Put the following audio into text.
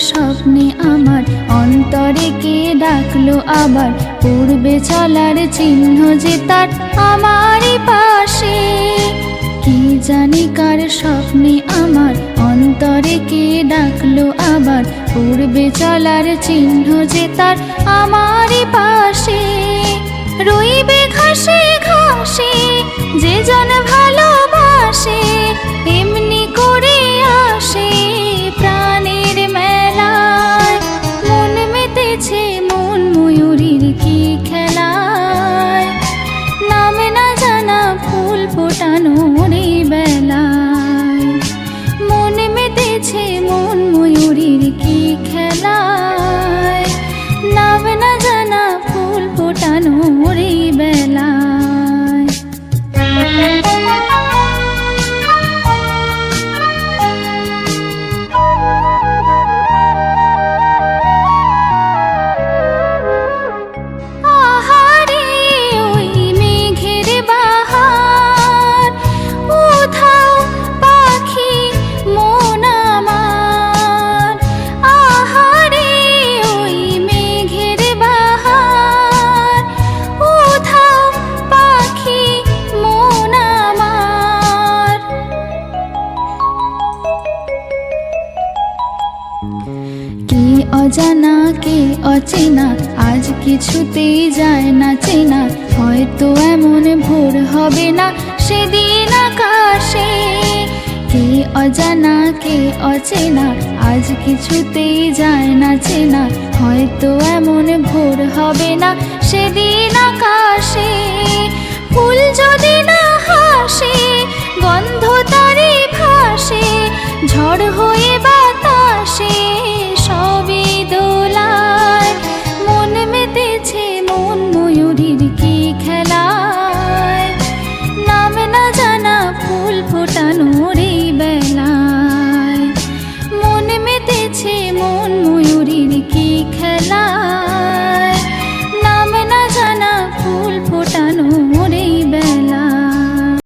স্বপ্নে আমার অন্তরে কে ডাকলো আবার, পূর্বে চলার চিহ্ন যে তার আমারই পাশে। কি জানি কার স্বপ্নে আমার অন্তরে কে ডাকলো আবার, পূর্বে চলার চিহ্ন যে তার আমারই পাশে। রইবে ঘাসে ঘাসে যে জন ভালোবাসে, এমনি করে আসে প্রাণের মেলায়। মন মেতেছে মন ময়ূরীর কি খেলায়, নামে না জানা ফুল ফোটানো রে বেলায়। মন মেতেছে মন ময়ূরীর কি খেলায়, নামে না জানা ফুল ফোটানো রে বেলায়। আহারে ওই মেঘের বাহার, উধাও পাখি মন আমার। আহারে ওই মেঘের বাহার, উধাও পাখি মন আমার। কে অজানা কে অচেনা, আজ কিছুতেই যায় না চেনা। হয়তো এমন ভোর হবে না সেদিন আকাশে। কে অজানা কে অচেনা, আজ কিছুতেই যায় না চেনা। হয়তো এমন ভোর হবে না সেদিন আকাশে। ফুল যদি না হাসে, গন্ধ তারে ভাসে, ঝড় হয়ে বাতাসে সবই দোলায়। মন মেতেছে মন ময়ূরীর কি খেলায়, নামে না জানা ফুল ফোটানো রে